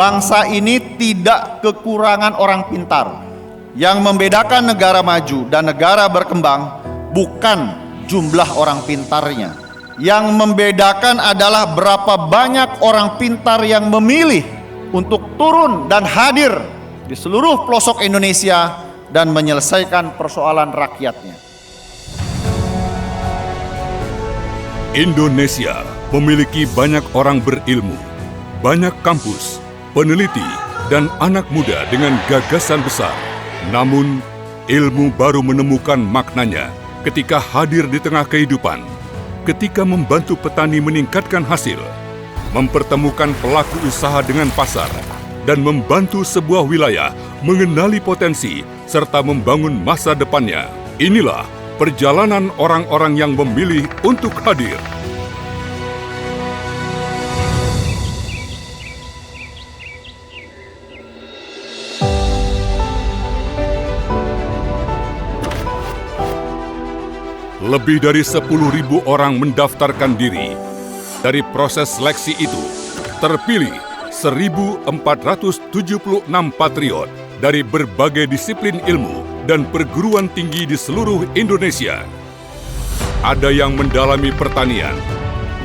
bangsa ini tidak kekurangan orang pintar. Yang membedakan negara maju dan negara berkembang bukan jumlah orang pintarnya. Yang membedakan adalah berapa banyak orang pintar yang memilih untuk turun dan hadir di seluruh pelosok Indonesia dan menyelesaikan persoalan rakyatnya. Indonesia memiliki banyak orang berilmu, banyak kampus, peneliti, dan anak muda dengan gagasan besar. Namun, ilmu baru menemukan maknanya ketika hadir di tengah kehidupan, ketika membantu petani meningkatkan hasil, mempertemukan pelaku usaha dengan pasar, dan membantu sebuah wilayah mengenali potensi serta membangun masa depannya. Inilah perjalanan orang-orang yang memilih untuk hadir. Lebih dari 10.000 orang mendaftarkan diri. Dari proses seleksi itu, terpilih 1.476 patriot dari berbagai disiplin ilmu dan perguruan tinggi di seluruh Indonesia. Ada yang mendalami pertanian,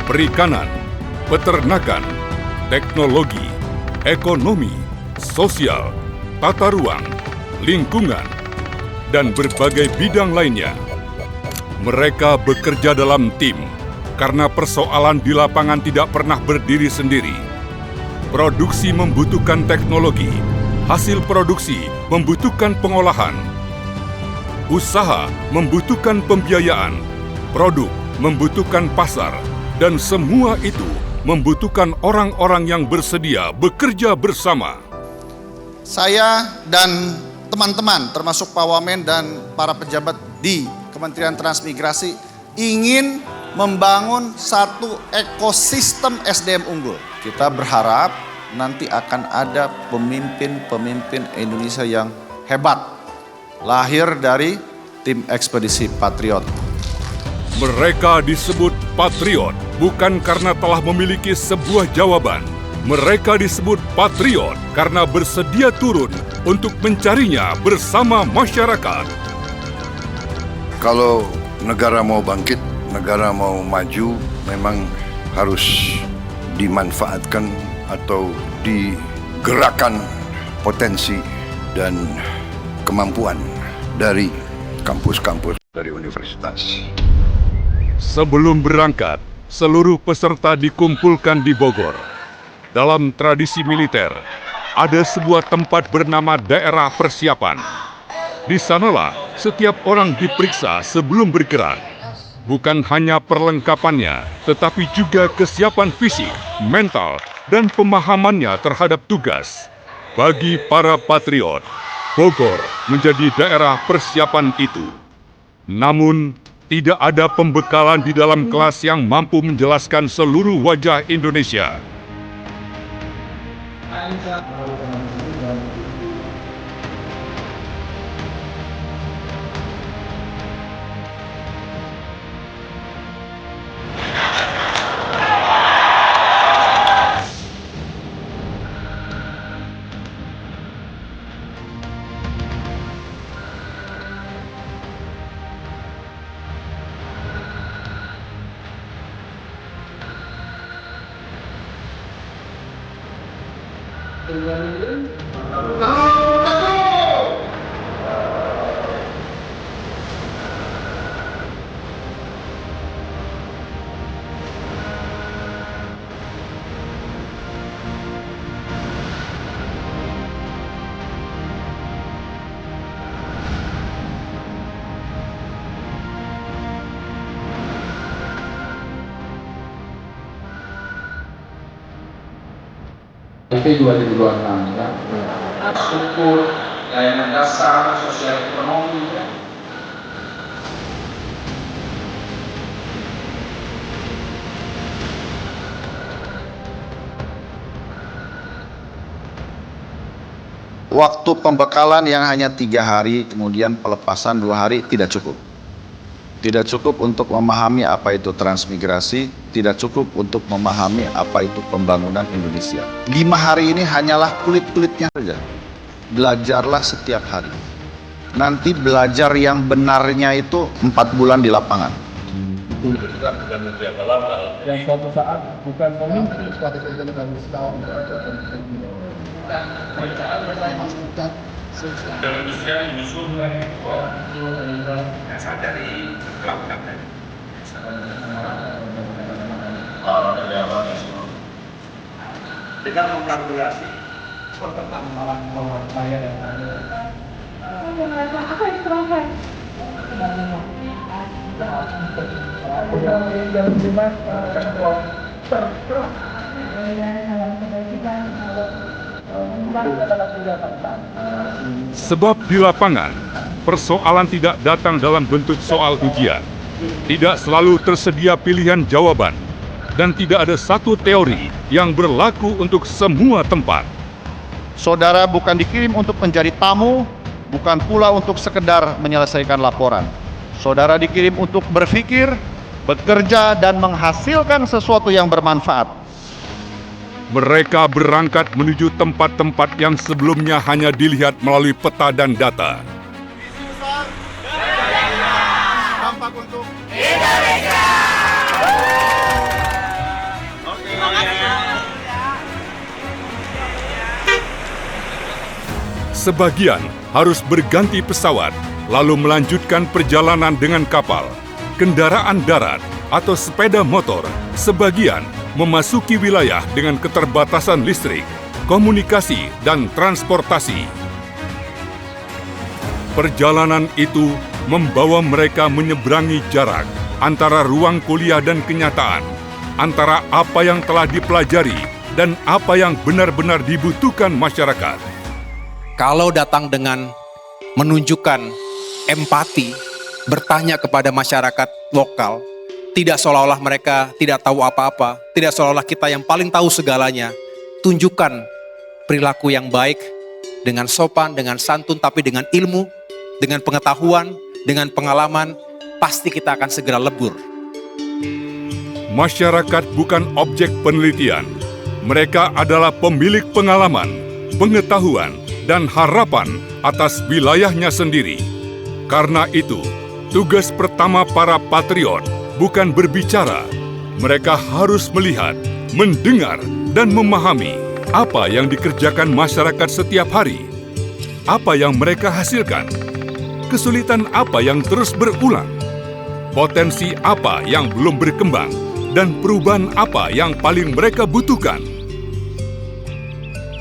perikanan, peternakan, teknologi, ekonomi, sosial, tata ruang, lingkungan, dan berbagai bidang lainnya. Mereka bekerja dalam tim karena persoalan di lapangan tidak pernah berdiri sendiri. Produksi membutuhkan teknologi, hasil produksi membutuhkan pengolahan. Usaha membutuhkan pembiayaan, produk membutuhkan pasar, dan semua itu membutuhkan orang-orang yang bersedia bekerja bersama. Saya dan teman-teman termasuk Pak Wamen dan para pejabat di Kementerian Transmigrasi ingin membangun satu ekosistem SDM unggul. Kita berharap nanti akan ada pemimpin-pemimpin Indonesia yang hebat, lahir dari tim ekspedisi Patriot. Mereka disebut patriot bukan karena telah memiliki sebuah jawaban. Mereka disebut patriot karena bersedia turun untuk mencarinya bersama masyarakat. Kalau negara mau bangkit, negara mau maju, memang harus dimanfaatkan atau digerakkan potensi dan kemampuan dari kampus-kampus dari universitas. Sebelum berangkat, seluruh peserta dikumpulkan di Bogor. Dalam tradisi militer, ada sebuah tempat bernama daerah persiapan. Di sanalah setiap orang diperiksa sebelum bergerak. Bukan hanya perlengkapannya, tetapi juga kesiapan fisik, mental, dan pemahamannya terhadap tugas. Bagi para patriot, Bogor menjadi daerah persiapan itu. Namun, tidak ada pembekalan di dalam kelas yang mampu menjelaskan seluruh wajah Indonesia. IP 2026 kan, struktur, layanan dasar, sosial ekonomi kan. Waktu pembekalan yang hanya 3 hari, kemudian pelepasan 2 hari tidak cukup. Tidak cukup untuk memahami apa itu transmigrasi, tidak cukup untuk memahami apa itu pembangunan Indonesia. 5 hari ini hanyalah kulit-kulitnya saja. Belajarlah setiap hari. Nanti belajar yang benarnya itu 4 bulan di lapangan. Yang suatu saat bukan memimpin suatu kegiatan setahun. Dengan mengkalkulasi Pertemanan saya yang ada. Apa itu terakhir? Yang lima Sebab di lapangan, persoalan tidak datang dalam bentuk soal ujian. Tidak selalu tersedia pilihan jawaban, dan tidak ada satu teori yang berlaku untuk semua tempat. Saudara bukan dikirim untuk menjadi tamu, bukan pula untuk sekedar menyelesaikan laporan. Saudara dikirim untuk berpikir, bekerja, dan menghasilkan sesuatu yang bermanfaat. Mereka berangkat menuju tempat-tempat yang sebelumnya hanya dilihat melalui peta dan data. Tampak untuk Sebagian harus berganti pesawat, lalu melanjutkan perjalanan dengan kapal, kendaraan darat, atau sepeda motor. Sebagian memasuki wilayah dengan keterbatasan listrik, komunikasi, dan transportasi. Perjalanan itu membawa mereka menyeberangi jarak antara ruang kuliah dan kenyataan, antara apa yang telah dipelajari dan apa yang benar-benar dibutuhkan masyarakat. Kalau datang dengan menunjukkan empati, bertanya kepada masyarakat lokal, tidak seolah-olah mereka tidak tahu apa-apa, tidak seolah-olah kita yang paling tahu segalanya. Tunjukkan perilaku yang baik, dengan sopan, dengan santun, tapi dengan ilmu, dengan pengetahuan, dengan pengalaman, pasti kita akan segera lebur. Masyarakat bukan objek penelitian. Mereka adalah pemilik pengalaman, pengetahuan, dan harapan atas wilayahnya sendiri. Karena itu, tugas pertama para patriot bukan berbicara. Mereka harus melihat, mendengar, dan memahami apa yang dikerjakan masyarakat setiap hari. Apa yang mereka hasilkan? Kesulitan apa yang terus berulang? Potensi apa yang belum berkembang? Dan perubahan apa yang paling mereka butuhkan?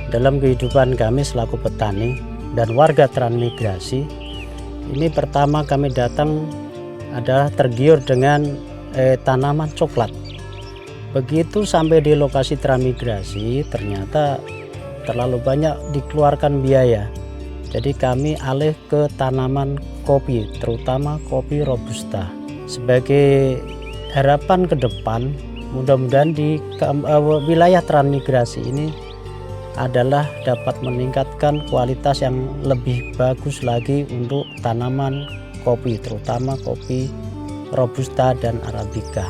Dalam kehidupan kami selaku petani dan warga transmigrasi, ini pertama kami datang adalah tergiur dengan tanaman coklat. Begitu sampai di lokasi transmigrasi, ternyata terlalu banyak dikeluarkan biaya. Jadi kami alih ke tanaman kopi, terutama kopi Robusta. Sebagai harapan ke depan, mudah-mudahan di wilayah transmigrasi ini adalah dapat meningkatkan kualitas yang lebih bagus lagi untuk tanaman kopi, terutama kopi Robusta dan Arabica.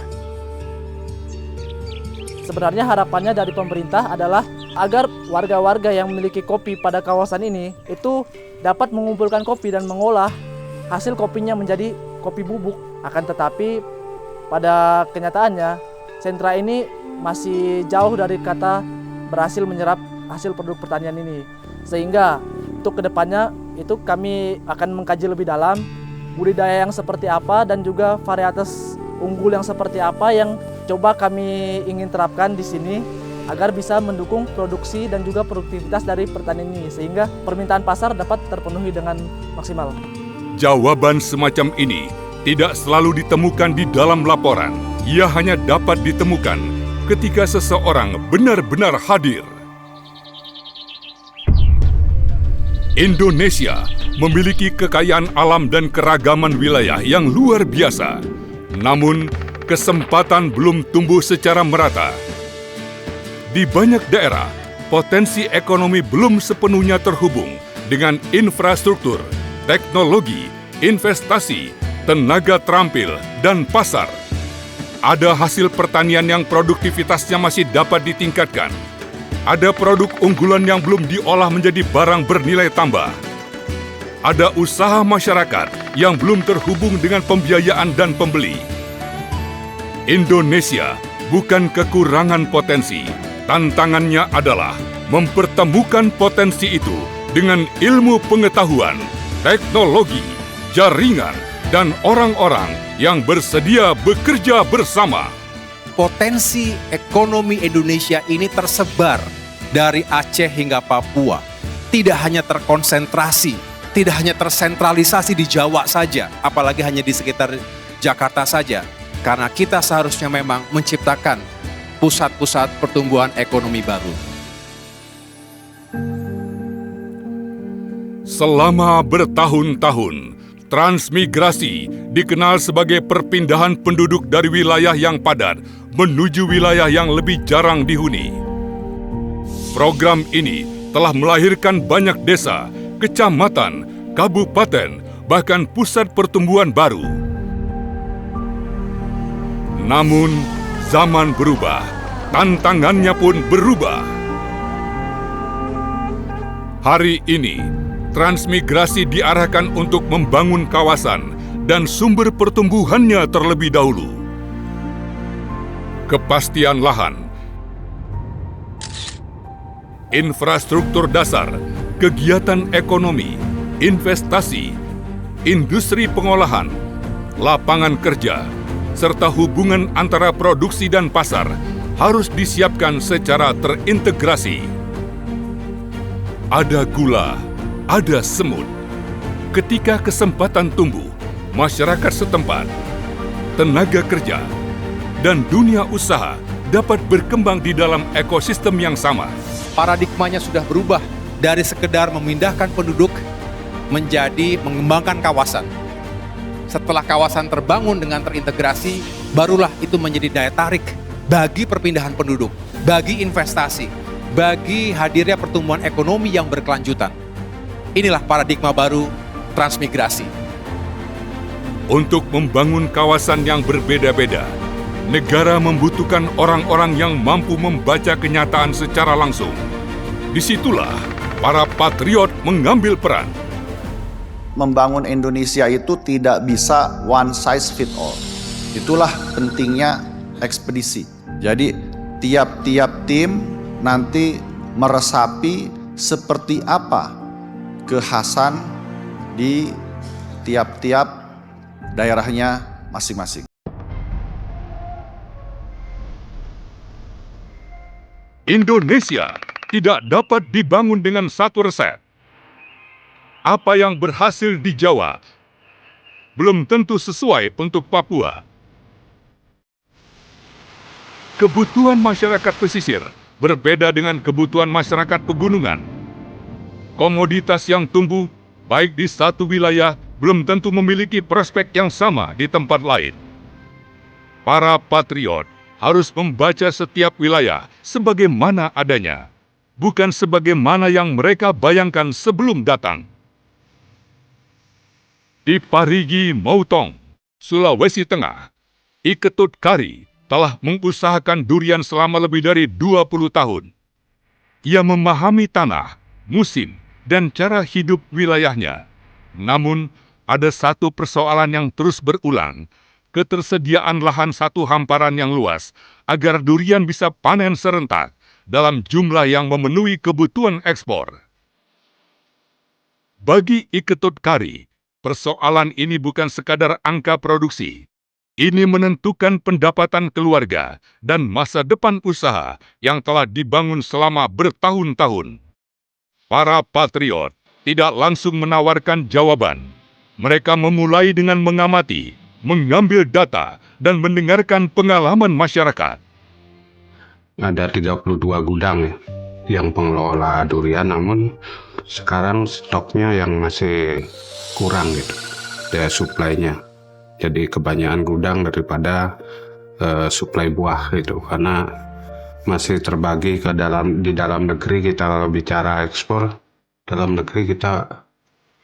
Sebenarnya harapannya dari pemerintah adalah agar warga-warga yang memiliki kopi pada kawasan ini itu dapat mengumpulkan kopi dan mengolah hasil kopinya menjadi kopi bubuk. Akan tetapi pada kenyataannya sentra ini masih jauh dari kata berhasil menyerap hasil produk pertanian ini, sehingga untuk kedepannya itu kami akan mengkaji lebih dalam budidaya yang seperti apa dan juga varietas unggul yang seperti apa yang coba kami ingin terapkan di sini agar bisa mendukung produksi dan juga produktivitas dari pertanian ini sehingga permintaan pasar dapat terpenuhi dengan maksimal. Jawaban semacam ini tidak selalu ditemukan di dalam laporan. Ia hanya dapat ditemukan ketika seseorang benar-benar hadir. Indonesia memiliki kekayaan alam dan keragaman wilayah yang luar biasa. Namun, kesempatan belum tumbuh secara merata. Di banyak daerah, potensi ekonomi belum sepenuhnya terhubung dengan infrastruktur, teknologi, investasi, tenaga terampil, dan pasar. Ada hasil pertanian yang produktivitasnya masih dapat ditingkatkan. Ada produk unggulan yang belum diolah menjadi barang bernilai tambah. Ada usaha masyarakat yang belum terhubung dengan pembiayaan dan pembeli. Indonesia bukan kekurangan potensi. Tantangannya adalah mempertemukan potensi itu dengan ilmu pengetahuan, teknologi, jaringan, dan orang-orang yang bersedia bekerja bersama. Potensi ekonomi Indonesia ini tersebar dari Aceh hingga Papua. Tidak hanya terkonsentrasi, tidak hanya tersentralisasi di Jawa saja, apalagi hanya di sekitar Jakarta saja. Karena kita seharusnya memang menciptakan pusat-pusat pertumbuhan ekonomi baru. Selama bertahun-tahun, transmigrasi dikenal sebagai perpindahan penduduk dari wilayah yang padat menuju wilayah yang lebih jarang dihuni. Program ini telah melahirkan banyak desa, kecamatan, kabupaten, bahkan pusat pertumbuhan baru. Namun, zaman berubah, tantangannya pun berubah. Hari ini, transmigrasi diarahkan untuk membangun kawasan dan sumber pertumbuhannya terlebih dahulu. Kepastian lahan, infrastruktur dasar, kegiatan ekonomi, investasi, industri pengolahan, lapangan kerja, serta hubungan antara produksi dan pasar harus disiapkan secara terintegrasi. Ada gula, ada semut. Ketika kesempatan tumbuh, masyarakat setempat, tenaga kerja, dan dunia usaha dapat berkembang di dalam ekosistem yang sama. Paradigmanya sudah berubah dari sekedar memindahkan penduduk menjadi mengembangkan kawasan. Setelah kawasan terbangun dengan terintegrasi, barulah itu menjadi daya tarik bagi perpindahan penduduk, bagi investasi, bagi hadirnya pertumbuhan ekonomi yang berkelanjutan. Inilah paradigma baru transmigrasi. Untuk membangun kawasan yang berbeda-beda, negara membutuhkan orang-orang yang mampu membaca kenyataan secara langsung. Disitulah para patriot mengambil peran. Membangun Indonesia itu tidak bisa one size fit all. Itulah pentingnya ekspedisi. Jadi tiap-tiap tim nanti meresapi seperti apa kekhasan di tiap-tiap daerahnya masing-masing. Indonesia tidak dapat dibangun dengan satu resep. Apa yang berhasil di Jawa belum tentu sesuai untuk Papua. Kebutuhan masyarakat pesisir berbeda dengan kebutuhan masyarakat pegunungan. Komoditas yang tumbuh baik di satu wilayah belum tentu memiliki prospek yang sama di tempat lain. Para patriot harus membaca setiap wilayah sebagaimana adanya, bukan sebagaimana yang mereka bayangkan sebelum datang. Di Parigi Motong, Sulawesi Tengah, Iketut Kari telah mengusahakan durian selama lebih dari 20 tahun. Ia memahami tanah, musim, dan cara hidup wilayahnya. Namun, ada satu persoalan yang terus berulang, ketersediaan lahan satu hamparan yang luas agar durian bisa panen serentak dalam jumlah yang memenuhi kebutuhan ekspor. Bagi Iketut Kari, persoalan ini bukan sekadar angka produksi. Ini menentukan pendapatan keluarga dan masa depan usaha yang telah dibangun selama bertahun-tahun. Para patriot tidak langsung menawarkan jawaban. Mereka memulai dengan mengamati, mengambil data, dan mendengarkan pengalaman masyarakat. Ada 32 gudang ya, yang pengelola durian, namun sekarang stoknya yang masih kurang gitu, daya suplainya. Jadi kebanyakan gudang daripada suplai buah gitu, karena masih terbagi ke di dalam negeri. Kita bicara ekspor, dalam negeri kita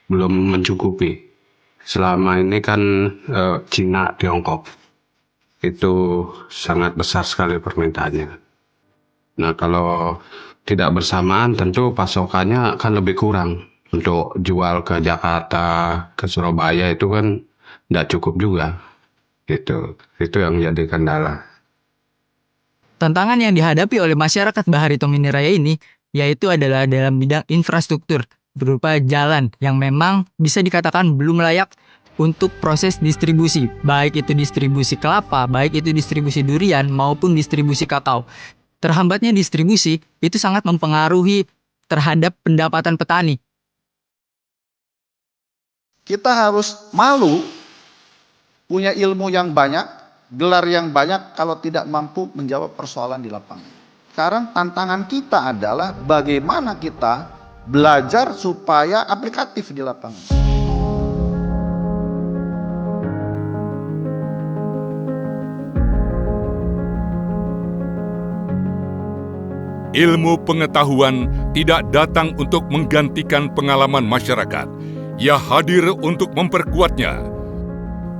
belum mencukupi selama ini kan Cina, Tiongkok itu sangat besar sekali permintaannya. Nah, kalau tidak bersamaan tentu pasokannya akan lebih kurang. Untuk jual ke Jakarta, ke Surabaya itu kan tidak cukup juga. Gitu. Itu yang jadi kendala. Tantangan yang dihadapi oleh masyarakat Bahari Tomini Raya ini yaitu adalah dalam bidang infrastruktur berupa jalan yang memang bisa dikatakan belum layak untuk proses distribusi, baik itu distribusi kelapa, baik itu distribusi durian maupun distribusi kakao. Terhambatnya distribusi itu sangat mempengaruhi terhadap pendapatan petani. Kita harus malu punya ilmu yang banyak, gelar yang banyak kalau tidak mampu menjawab persoalan di lapangan. Sekarang tantangan kita adalah bagaimana kita belajar supaya aplikatif di lapangan. Ilmu pengetahuan tidak datang untuk menggantikan pengalaman masyarakat. Ia hadir untuk memperkuatnya.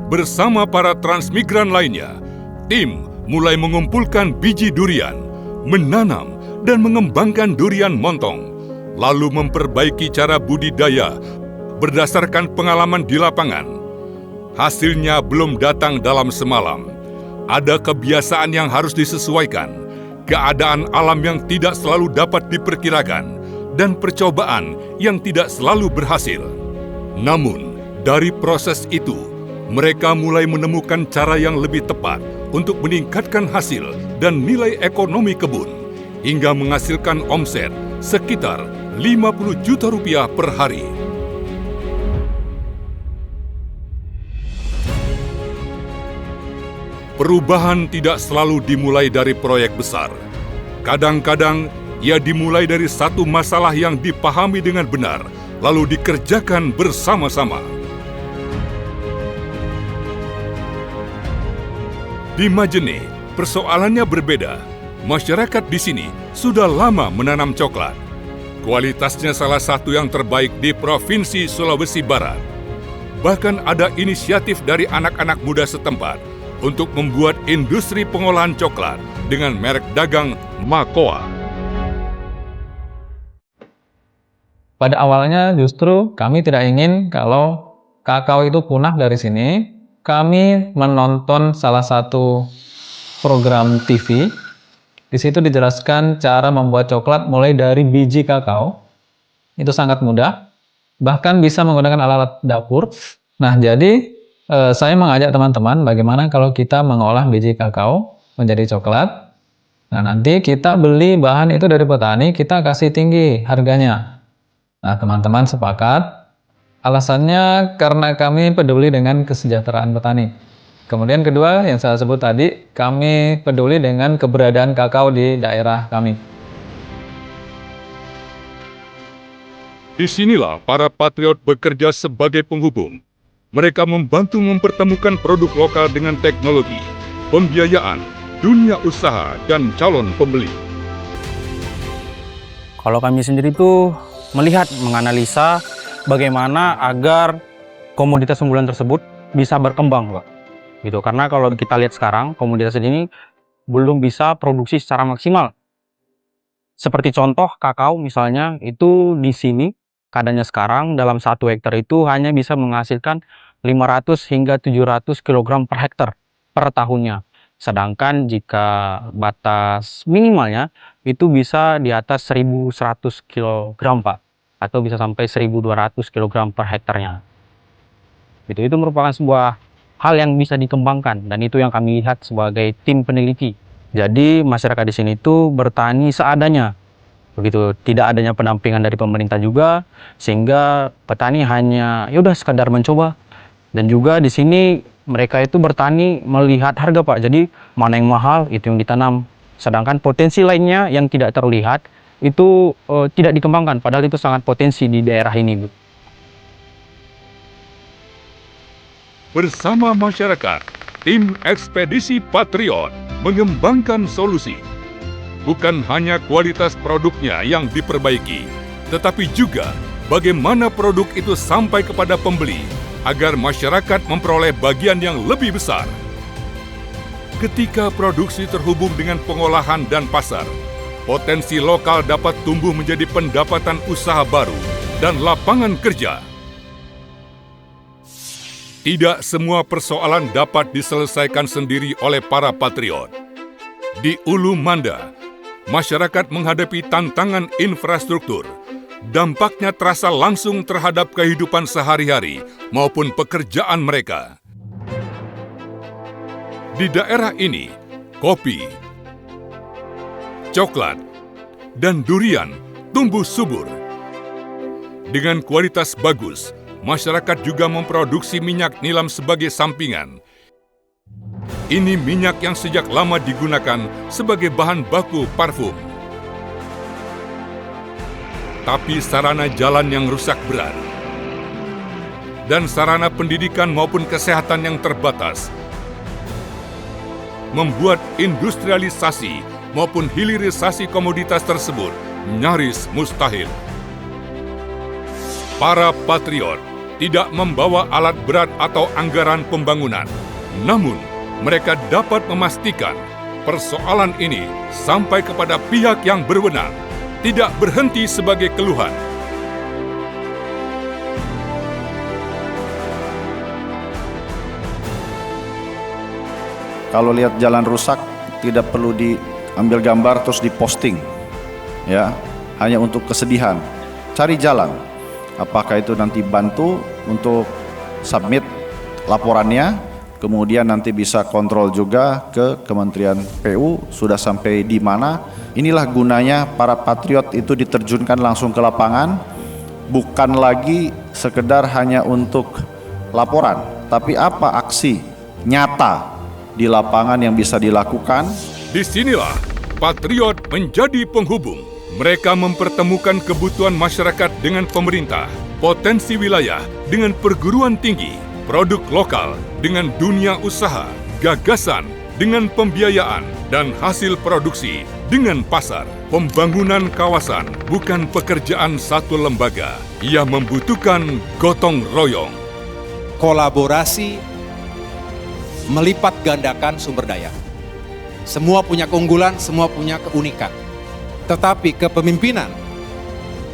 Bersama para transmigran lainnya, tim mulai mengumpulkan biji durian, menanam dan mengembangkan durian montong, lalu memperbaiki cara budidaya berdasarkan pengalaman di lapangan. Hasilnya belum datang dalam semalam. Ada kebiasaan yang harus disesuaikan, keadaan alam yang tidak selalu dapat diperkirakan, dan percobaan yang tidak selalu berhasil. Namun, dari proses itu, mereka mulai menemukan cara yang lebih tepat untuk meningkatkan hasil dan nilai ekonomi kebun, hingga menghasilkan omset sekitar 50 juta rupiah per hari. Perubahan tidak selalu dimulai dari proyek besar. Kadang-kadang, ia dimulai dari satu masalah yang dipahami dengan benar, lalu dikerjakan bersama-sama. Di Majene, persoalannya berbeda. Masyarakat di sini sudah lama menanam coklat. Kualitasnya salah satu yang terbaik di Provinsi Sulawesi Barat. Bahkan ada inisiatif dari anak-anak muda setempat untuk membuat industri pengolahan coklat dengan merek dagang Makoa. Pada awalnya justru kami tidak ingin kalau kakao itu punah dari sini. Kami menonton salah satu program TV. Di situ dijelaskan cara membuat coklat mulai dari biji kakao. Itu sangat mudah. Bahkan bisa menggunakan alat dapur. Nah, jadi saya mengajak teman-teman bagaimana kalau kita mengolah biji kakao menjadi coklat. Nah, nanti kita beli bahan itu dari petani, kita kasih tinggi harganya. Nah, teman-teman sepakat. Alasannya karena kami peduli dengan kesejahteraan petani. Kemudian kedua yang saya sebut tadi, kami peduli dengan keberadaan kakao di daerah kami. Disinilah para patriot bekerja sebagai penghubung. Mereka membantu mempertemukan produk lokal dengan teknologi, pembiayaan, dunia usaha, dan calon pembeli. Kalau kami sendiri itu melihat, menganalisa bagaimana agar komoditas unggulan tersebut bisa berkembang, Pak. Gitu. Karena kalau kita lihat sekarang, komoditas ini belum bisa produksi secara maksimal. Seperti contoh kakao misalnya, itu di sini keadaannya sekarang dalam 1 hektar itu hanya bisa menghasilkan 500 hingga 700 kg per hektar per tahunnya. Sedangkan jika batas minimalnya itu bisa di atas 1100 kg, Pak. Atau bisa sampai 1200 kg per hektarnya. Itu merupakan sebuah hal yang bisa dikembangkan, dan itu yang kami lihat sebagai tim peneliti. Jadi masyarakat di sini itu bertani seadanya. Begitu, tidak adanya pendampingan dari pemerintah juga, sehingga petani hanya ya udah sekadar mencoba. Dan juga di sini mereka itu bertani melihat harga, Pak. Jadi mana yang mahal itu yang ditanam. Sedangkan potensi lainnya yang tidak terlihat itu tidak dikembangkan, padahal itu sangat potensi di daerah ini, Bu. Bersama masyarakat, tim Ekspedisi Patriot mengembangkan solusi. Bukan hanya kualitas produknya yang diperbaiki, tetapi juga bagaimana produk itu sampai kepada pembeli agar masyarakat memperoleh bagian yang lebih besar. Ketika produksi terhubung dengan pengolahan dan pasar, potensi lokal dapat tumbuh menjadi pendapatan usaha baru dan lapangan kerja. Tidak semua persoalan dapat diselesaikan sendiri oleh para patriot. Di Ulu Manda, masyarakat menghadapi tantangan infrastruktur. Dampaknya terasa langsung terhadap kehidupan sehari-hari maupun pekerjaan mereka. Di daerah ini, kopi, coklat, dan durian tumbuh subur. Dengan kualitas bagus, masyarakat juga memproduksi minyak nilam sebagai sampingan. Ini minyak yang sejak lama digunakan sebagai bahan baku parfum. Tapi sarana jalan yang rusak berat dan sarana pendidikan maupun kesehatan yang terbatas membuat industrialisasi maupun hilirisasi komoditas tersebut nyaris mustahil. Para patriot tidak membawa alat berat atau anggaran pembangunan, namun mereka dapat memastikan persoalan ini sampai kepada pihak yang berwenang, tidak berhenti sebagai keluhan. Kalau lihat jalan rusak, tidak perlu diambil gambar terus diposting, ya, hanya untuk kesedihan. Cari jalan. Apakah itu nanti bantu untuk submit laporannya, kemudian nanti bisa kontrol juga ke Kementerian PU sudah sampai di mana. Inilah gunanya para patriot itu diterjunkan langsung ke lapangan, bukan lagi sekedar hanya untuk laporan, tapi apa aksi nyata di lapangan yang bisa dilakukan. Disinilah patriot menjadi penghubung. Mereka mempertemukan kebutuhan masyarakat dengan pemerintah, potensi wilayah dengan perguruan tinggi, produk lokal dengan dunia usaha, gagasan dengan pembiayaan, dan hasil produksi dengan pasar. Pembangunan kawasan bukan pekerjaan satu lembaga. Ia membutuhkan gotong royong. Kolaborasi melipat gandakan sumber daya. Semua punya keunggulan, semua punya keunikan. Tetapi kepemimpinan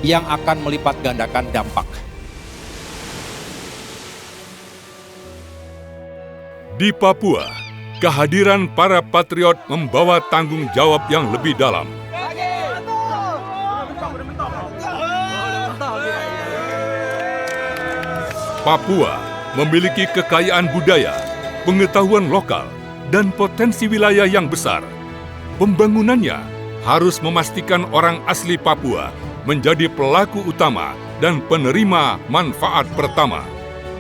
yang akan melipat gandakan dampak. Di Papua, kehadiran para patriot membawa tanggung jawab yang lebih dalam. Papua memiliki kekayaan budaya, pengetahuan lokal, dan potensi wilayah yang besar. Pembangunannya harus memastikan orang asli Papua menjadi pelaku utama dan penerima manfaat pertama.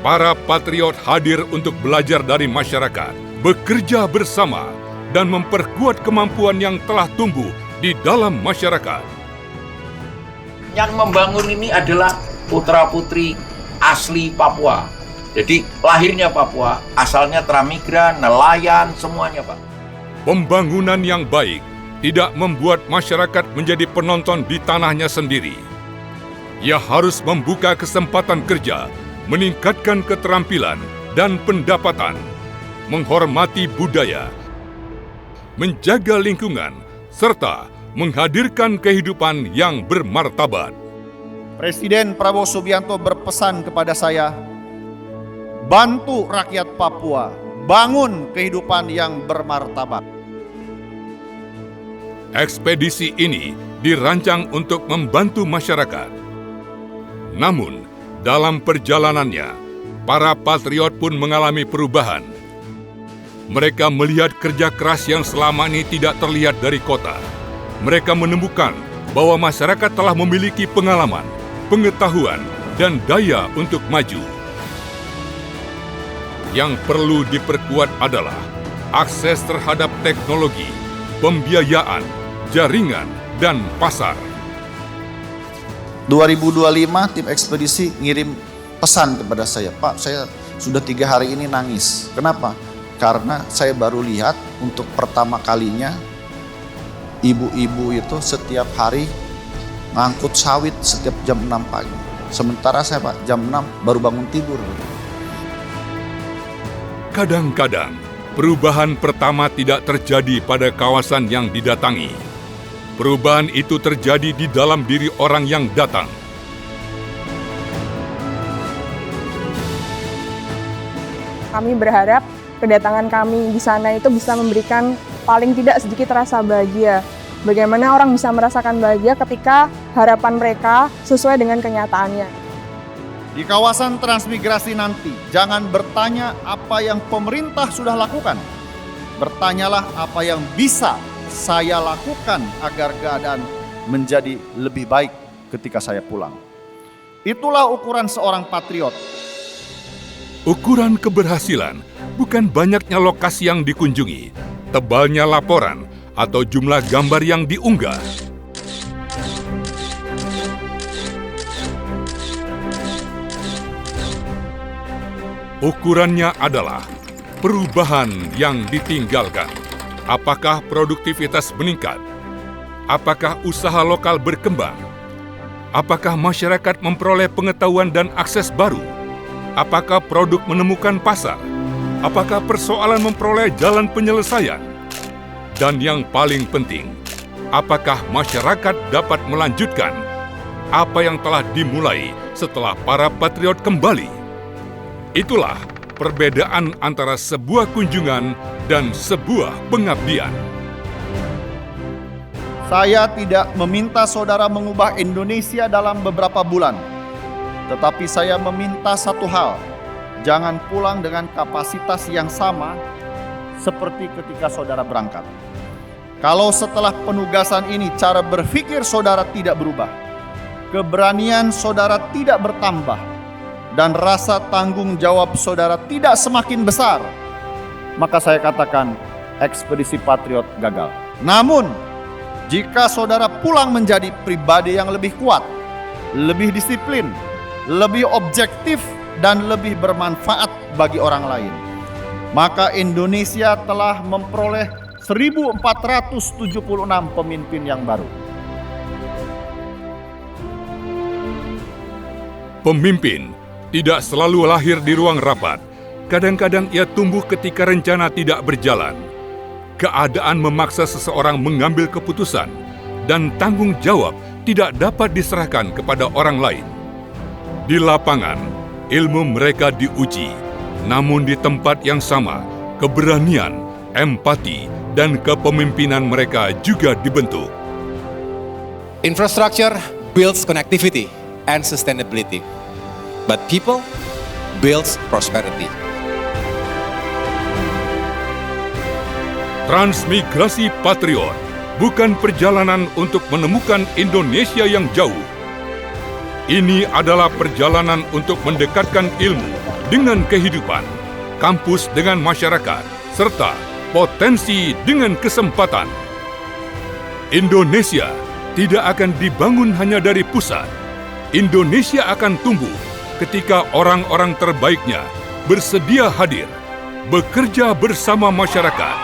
Para patriot hadir untuk belajar dari masyarakat, bekerja bersama, dan memperkuat kemampuan yang telah tumbuh di dalam masyarakat. Yang membangun ini adalah putra-putri asli Papua. Jadi lahirnya Papua, asalnya transmigran, nelayan, semuanya Pak. Pembangunan yang baik tidak membuat masyarakat menjadi penonton di tanahnya sendiri. Ia harus membuka kesempatan kerja, meningkatkan keterampilan dan pendapatan, menghormati budaya, menjaga lingkungan, serta menghadirkan kehidupan yang bermartabat. Presiden Prabowo Subianto berpesan kepada saya, bantu rakyat Papua, bangun kehidupan yang bermartabat. Ekspedisi ini dirancang untuk membantu masyarakat. Namun, dalam perjalanannya, para patriot pun mengalami perubahan. Mereka melihat kerja keras yang selama ini tidak terlihat dari kota. Mereka menemukan bahwa masyarakat telah memiliki pengalaman, pengetahuan, dan daya untuk maju. Yang perlu diperkuat adalah akses terhadap teknologi, pembiayaan, jaringan, dan pasar. 2025 tim ekspedisi ngirim pesan kepada saya, Pak, saya sudah 3 hari ini nangis. Kenapa? Karena saya baru lihat untuk pertama kalinya ibu-ibu itu setiap hari ngangkut sawit setiap jam 6 pagi. Sementara saya Pak jam 6 baru bangun tidur. Kadang-kadang, perubahan pertama tidak terjadi pada kawasan yang didatangi. Perubahan itu terjadi di dalam diri orang yang datang. Kami berharap kedatangan kami di sana itu bisa memberikan paling tidak sedikit rasa bahagia. Bagaimana orang bisa merasakan bahagia ketika harapan mereka sesuai dengan kenyataannya. Di kawasan transmigrasi nanti, jangan bertanya apa yang pemerintah sudah lakukan. Bertanyalah apa yang bisa saya lakukan agar keadaan menjadi lebih baik ketika saya pulang. Itulah ukuran seorang patriot. Ukuran keberhasilan bukan banyaknya lokasi yang dikunjungi, tebalnya laporan, atau jumlah gambar yang diunggah. Ukurannya adalah perubahan yang ditinggalkan. Apakah produktivitas meningkat? Apakah usaha lokal berkembang? Apakah masyarakat memperoleh pengetahuan dan akses baru? Apakah produk menemukan pasar? Apakah persoalan memperoleh jalan penyelesaian? Dan yang paling penting, apakah masyarakat dapat melanjutkan apa yang telah dimulai setelah para patriot kembali? Itulah perbedaan antara sebuah kunjungan dan sebuah pengabdian. Saya tidak meminta saudara mengubah Indonesia dalam beberapa bulan. Tetapi saya meminta satu hal, jangan pulang dengan kapasitas yang sama seperti ketika saudara berangkat. Kalau setelah penugasan ini cara berpikir saudara tidak berubah, keberanian saudara tidak bertambah, dan rasa tanggung jawab saudara tidak semakin besar, maka saya katakan ekspedisi Patriot gagal. Namun, jika saudara pulang menjadi pribadi yang lebih kuat, lebih disiplin, lebih objektif, dan lebih bermanfaat bagi orang lain, maka Indonesia telah memperoleh 1476 pemimpin yang baru. Pemimpin tidak selalu lahir di ruang rapat. Kadang-kadang ia tumbuh ketika rencana tidak berjalan. Keadaan memaksa seseorang mengambil keputusan, dan tanggung jawab tidak dapat diserahkan kepada orang lain. Di lapangan, ilmu mereka diuji, namun di tempat yang sama, keberanian, empati, dan kepemimpinan mereka juga dibentuk. Infrastructure builds connectivity and sustainability, but people builds prosperity. Transmigrasi Patriot bukan perjalanan untuk menemukan Indonesia yang jauh. Ini adalah perjalanan untuk mendekatkan ilmu dengan kehidupan, kampus dengan masyarakat, serta potensi dengan kesempatan. Indonesia tidak akan dibangun hanya dari pusat. Indonesia akan tumbuh ketika orang-orang terbaiknya bersedia hadir, bekerja bersama masyarakat,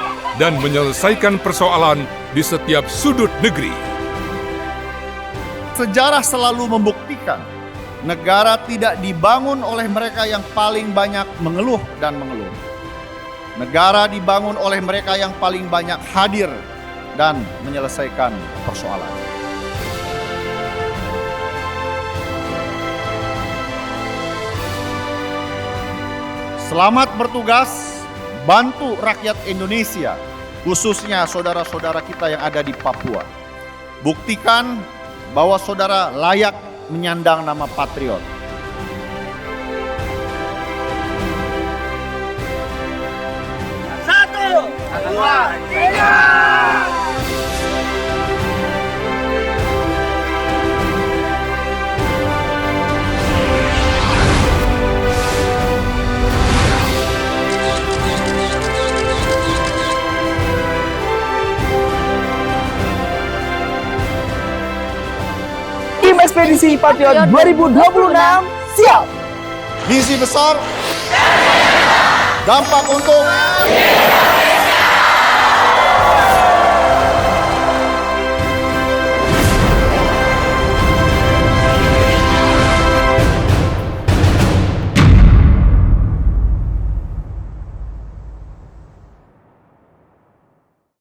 dan menyelesaikan persoalan di setiap sudut negeri. Sejarah selalu membuktikan negara tidak dibangun oleh mereka yang paling banyak mengeluh dan mengeluh. Negara dibangun oleh mereka yang paling banyak hadir dan menyelesaikan persoalan. Selamat bertugas, bantu rakyat Indonesia, khususnya saudara-saudara kita yang ada di Papua. Buktikan bahwa saudara layak menyandang nama patriot. Satu, dua, tiga. Tim Ekspedisi Patriot 2026 siap. Misi besar, dampak untuk